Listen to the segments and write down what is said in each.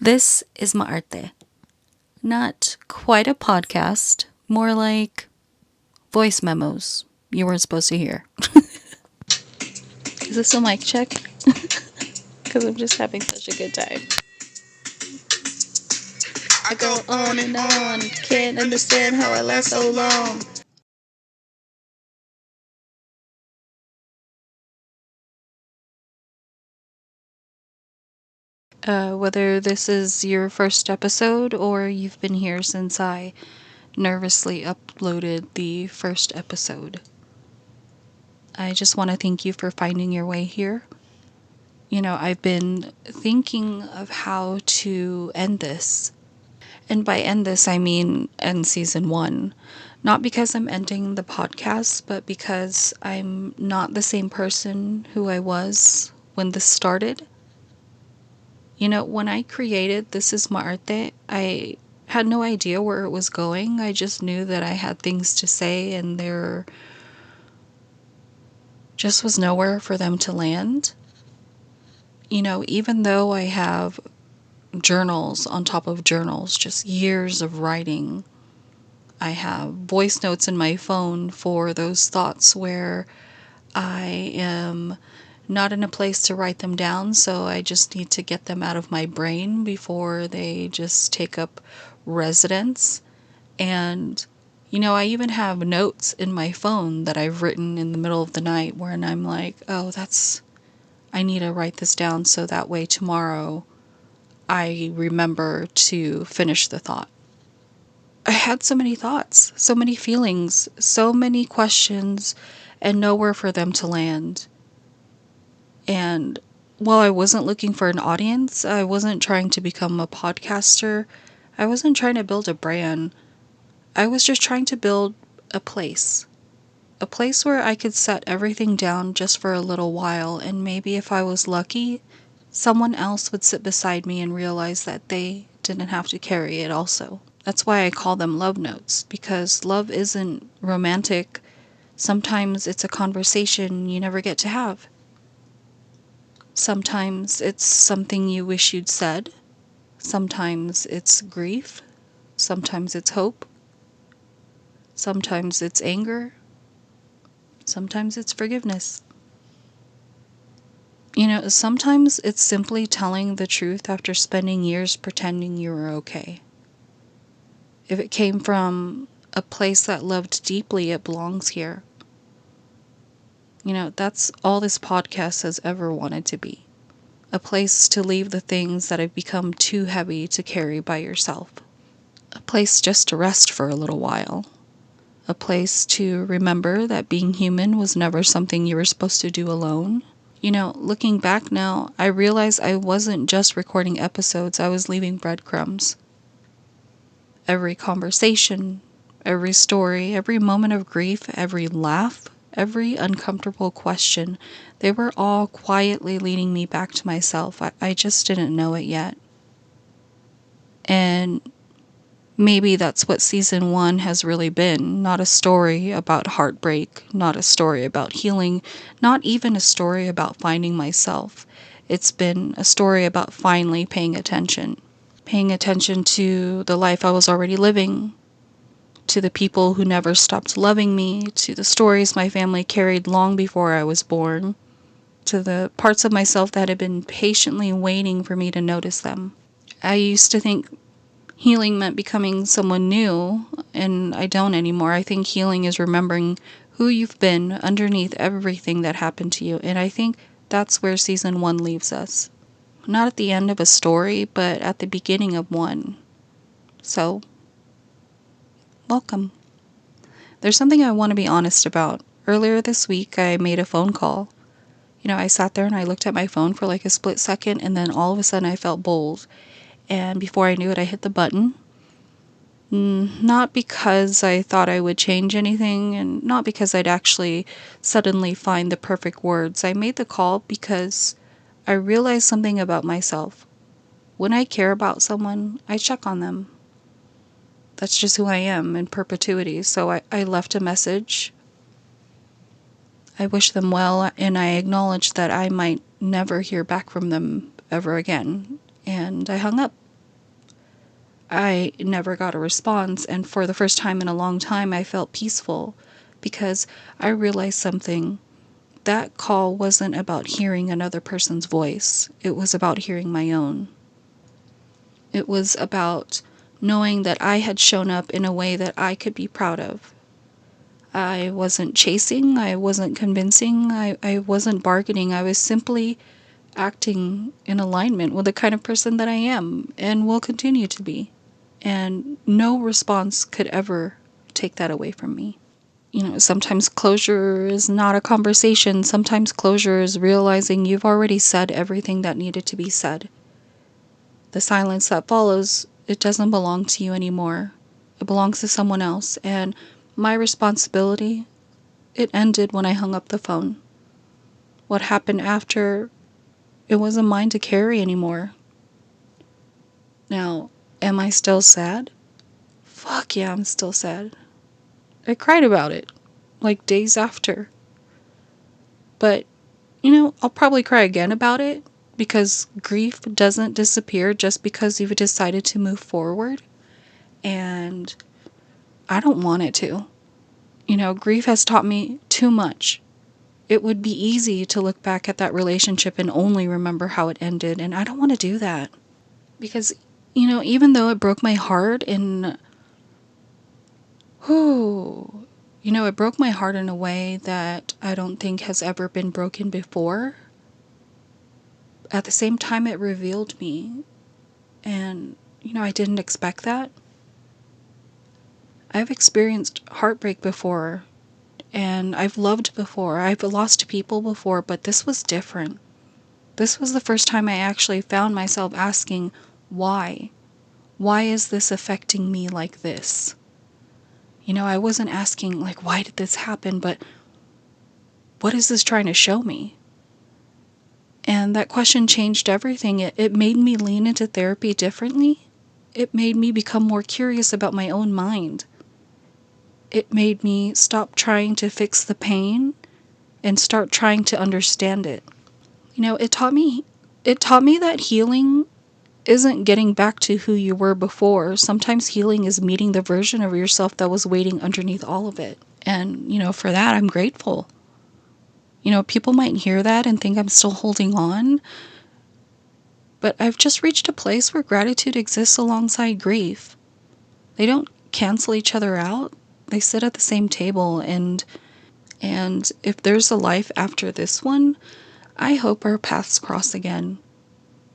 This is Maarte. Not quite a podcast, more like voice memos you weren't supposed to hear. Is this a mic check? Because I'm just having such a good time. I go on and on, can't understand how I last so long. Whether this is your first episode or you've been here since I nervously uploaded the first episode, I just want to thank you for finding your way here. I've been thinking of how to end this. And by end this, I mean end season 1. Not because I'm ending the podcast, but because I'm not the same person who I was when this started. When I created This Is Maarte, I had no idea where it was going. I just knew that I had things to say and there just was nowhere for them to land. Even though I have journals on top of journals, just years of writing, I have voice notes in my phone for those thoughts where I am not in a place to write them down, so I just need to get them out of my brain before they just take up residence. And, I even have notes in my phone that I've written in the middle of the night where I'm like, oh, I need to write this down so that way tomorrow I remember to finish the thought. I had so many thoughts, so many feelings, so many questions, and nowhere for them to land. And while I wasn't looking for an audience, I wasn't trying to become a podcaster, I wasn't trying to build a brand. I was just trying to build a place. A place where I could set everything down just for a little while, and maybe if I was lucky, someone else would sit beside me and realize that they didn't have to carry it also. That's why I call them love notes, because love isn't romantic. Sometimes it's a conversation you never get to have. Sometimes it's something you wish you'd said. Sometimes it's grief. Sometimes it's hope. Sometimes it's anger. Sometimes it's forgiveness. Sometimes it's simply telling the truth after spending years pretending you were okay. If it came from a place that loved deeply, it belongs here. That's all this podcast has ever wanted to be. A place to leave the things that have become too heavy to carry by yourself. A place just to rest for a little while. A place to remember that being human was never something you were supposed to do alone. Looking back now, I realize I wasn't just recording episodes, I was leaving breadcrumbs. Every conversation, every story, every moment of grief, every laugh, every uncomfortable question, they were all quietly leading me back to myself. I just didn't know it yet. And maybe that's what season 1 has really been. Not a story about heartbreak, not a story about healing, not even a story about finding myself. It's been a story about finally paying attention. Paying attention to the life I was already living, to the people who never stopped loving me, to the stories my family carried long before I was born, to the parts of myself that had been patiently waiting for me to notice them. I used to think healing meant becoming someone new, and I don't anymore. I think healing is remembering who you've been underneath everything that happened to you, and I think that's where season 1 leaves us. Not at the end of a story, but at the beginning of one. So, welcome. There's something I want to be honest about. Earlier this week, I made a phone call. I sat there and I looked at my phone for like a split second, and then all of a sudden I felt bold. And before I knew it, I hit the button. Not because I thought I would change anything, and not because I'd actually suddenly find the perfect words. I made the call because I realized something about myself. When I care about someone, I check on them. That's just who I am in perpetuity. So I left a message. I wish them well, and I acknowledged that I might never hear back from them ever again. And I hung up. I never got a response, and for the first time in a long time, I felt peaceful because I realized something. That call wasn't about hearing another person's voice, it was about hearing my own. It was about knowing that I had shown up in a way that I could be proud of. I wasn't chasing, I wasn't convincing, I wasn't bargaining. I was simply acting in alignment with the kind of person that I am and will continue to be. And no response could ever take that away from me. Sometimes closure is not a conversation. Sometimes closure is realizing you've already said everything that needed to be said. The silence that follows, it doesn't belong to you anymore. It belongs to someone else. And my responsibility, it ended when I hung up the phone. What happened after, it wasn't mine to carry anymore. Now, am I still sad? Fuck yeah, I'm still sad. I cried about it, like days after. But, I'll probably cry again about it because grief doesn't disappear just because you've decided to move forward. And I don't want it to. Grief has taught me too much. It would be easy to look back at that relationship and only remember how it ended, and I don't want to do that. Because, even though it broke my heart it broke my heart in a way that I don't think has ever been broken before. At the same time, it revealed me. And, I didn't expect that. I've experienced heartbreak before. And I've loved before. I've lost people before. But this was different. This was the first time I actually found myself asking, why? Why is this affecting me like this? I wasn't asking, like, why did this happen? But what is this trying to show me? And that question changed everything. It made me lean into therapy differently. It made me become more curious about my own mind. It made me stop trying to fix the pain and start trying to understand it. It taught me that healing isn't getting back to who you were before. Sometimes healing is meeting the version of yourself that was waiting underneath all of it. And, for that, I'm grateful. People might hear that and think I'm still holding on, but I've just reached a place where gratitude exists alongside grief. They don't cancel each other out. They sit at the same table, and if there's a life after this one, I hope our paths cross again.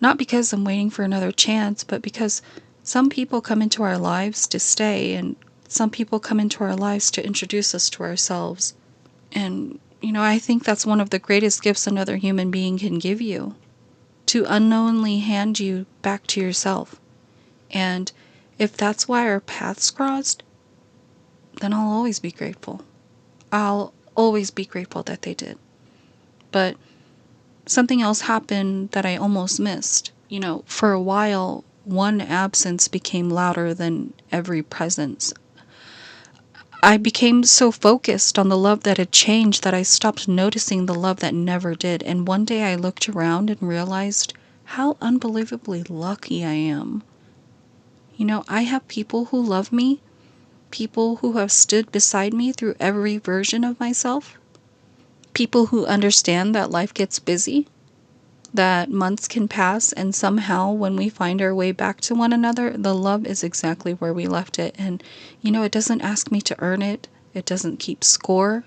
Not because I'm waiting for another chance, but because some people come into our lives to stay, and some people come into our lives to introduce us to ourselves. And, I think that's one of the greatest gifts another human being can give you. To unknowingly hand you back to yourself. And if that's why our paths crossed, then I'll always be grateful. I'll always be grateful that they did. But something else happened that I almost missed. For a while, one absence became louder than every presence. I became so focused on the love that had changed that I stopped noticing the love that never did. And one day I looked around and realized how unbelievably lucky I am. I have people who love me, people who have stood beside me through every version of myself, people who understand that life gets busy, that months can pass, and somehow when we find our way back to one another, the love is exactly where we left it. And, it doesn't ask me to earn it. It doesn't keep score.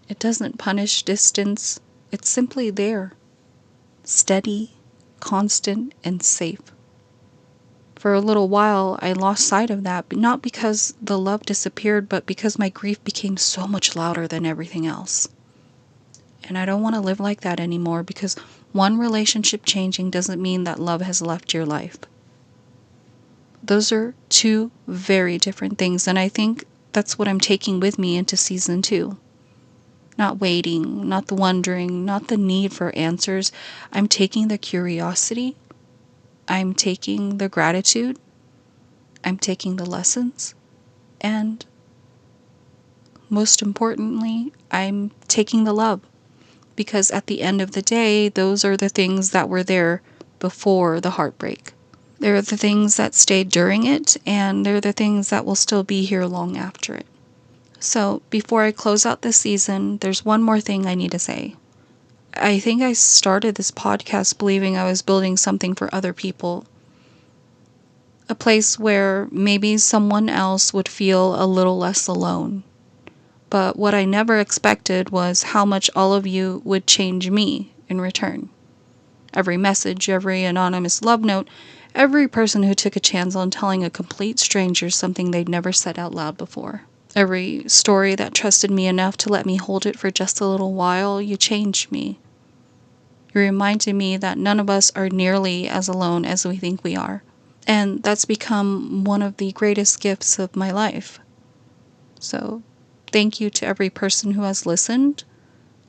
It doesn't punish distance. It's simply there. Steady, constant, and safe. For a little while, I lost sight of that, but not because the love disappeared, but because my grief became so much louder than everything else. And I don't want to live like that anymore, because one relationship changing doesn't mean that love has left your life. Those are two very different things, and I think that's what I'm taking with me into season 2. Not waiting, not the wondering, not the need for answers. I'm taking the curiosity. I'm taking the gratitude. I'm taking the lessons. And most importantly, I'm taking the love. Because at the end of the day, those are the things that were there before the heartbreak. There are the things that stayed during it, and there are the things that will still be here long after it. So, before I close out this season, there's one more thing I need to say. I think I started this podcast believing I was building something for other people. A place where maybe someone else would feel a little less alone. But what I never expected was how much all of you would change me in return. Every message, every anonymous love note, every person who took a chance on telling a complete stranger something they'd never said out loud before. Every story that trusted me enough to let me hold it for just a little while, you changed me. You reminded me that none of us are nearly as alone as we think we are. And that's become one of the greatest gifts of my life. So, thank you to every person who has listened,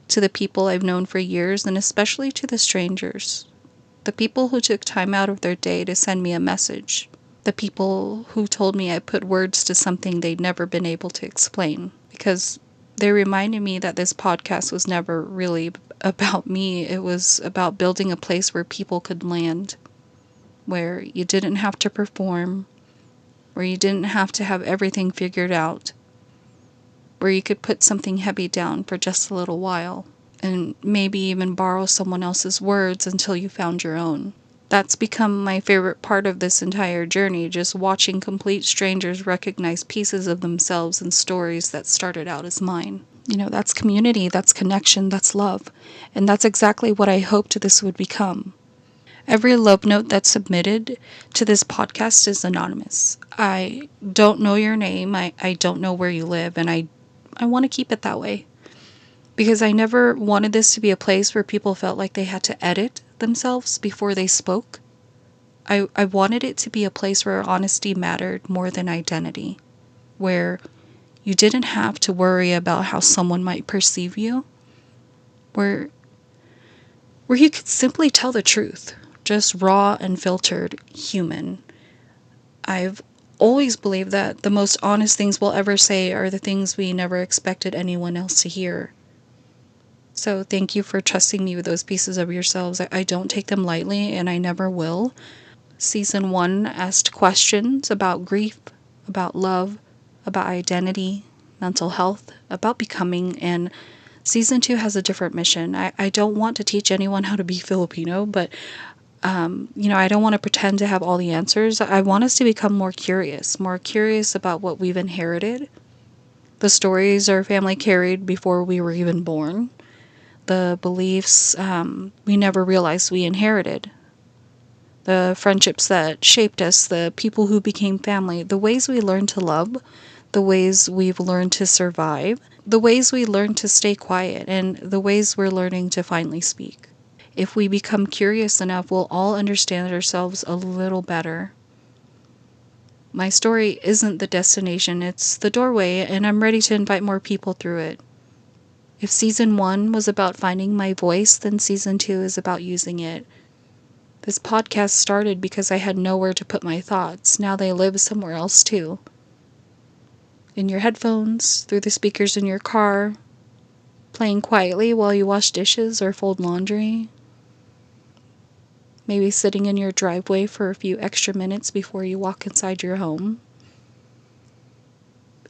to the people I've known for years, and especially to the strangers. The people who took time out of their day to send me a message. The people who told me I put words to something they'd never been able to explain. Because they reminded me that this podcast was never really about me. It was about building a place where people could land. Where you didn't have to perform. Where you didn't have to have everything figured out. Where you could put something heavy down for just a little while. And maybe even borrow someone else's words until you found your own. That's become my favorite part of this entire journey, just watching complete strangers recognize pieces of themselves in stories that started out as mine. That's community, that's connection, that's love. And that's exactly what I hoped this would become. Every love note that's submitted to this podcast is anonymous. I don't know your name, I don't know where you live, and I want to keep it that way. Because I never wanted this to be a place where people felt like they had to edit themselves before they spoke. I wanted it to be a place where honesty mattered more than identity. Where you didn't have to worry about how someone might perceive you. Where you could simply tell the truth. Just raw, unfiltered, human. I've always believed that the most honest things we'll ever say are the things we never expected anyone else to hear. So thank you for trusting me with those pieces of yourselves. I don't take them lightly, and I never will. Season 1 asked questions about grief, about love, about identity, mental health, about becoming, and Season 2 has a different mission. I don't want to teach anyone how to be Filipino, but I don't want to pretend to have all the answers. I want us to become more curious about what we've inherited, the stories our family carried before we were even born, the beliefs we never realized we inherited, the friendships that shaped us, the people who became family, the ways we learned to love, the ways we've learned to survive, the ways we learned to stay quiet, and the ways we're learning to finally speak. If we become curious enough, we'll all understand ourselves a little better. My story isn't the destination, it's the doorway, and I'm ready to invite more people through it. If Season 1 was about finding my voice, then Season 2 is about using it. This podcast started because I had nowhere to put my thoughts. Now they live somewhere else too. In your headphones, through the speakers in your car, playing quietly while you wash dishes or fold laundry. Maybe sitting in your driveway for a few extra minutes before you walk inside your home.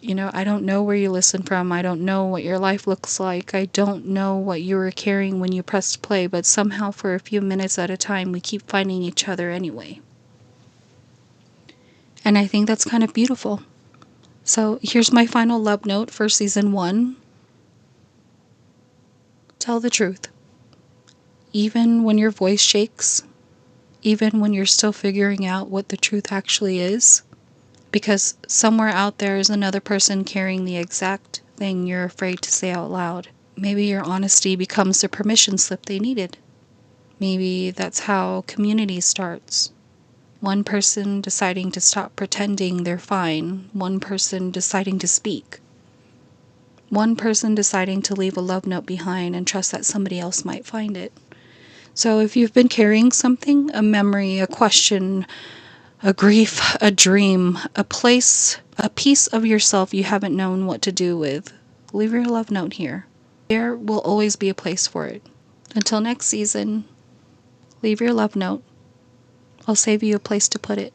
I don't know where you listen from. I don't know what your life looks like. I don't know what you were carrying when you pressed play, but somehow for a few minutes at a time, we keep finding each other anyway. And I think that's kind of beautiful. So here's my final love note for Season 1. Tell the truth. Even when your voice shakes, even when you're still figuring out what the truth actually is. Because somewhere out there is another person carrying the exact thing you're afraid to say out loud. Maybe your honesty becomes the permission slip they needed. Maybe that's how community starts. One person deciding to stop pretending they're fine. One person deciding to speak. One person deciding to leave a love note behind and trust that somebody else might find it. So if you've been carrying something, a memory, a question, a grief, a dream, a place, a piece of yourself you haven't known what to do with, leave your love note here. There will always be a place for it. Until next season, leave your love note. I'll save you a place to put it.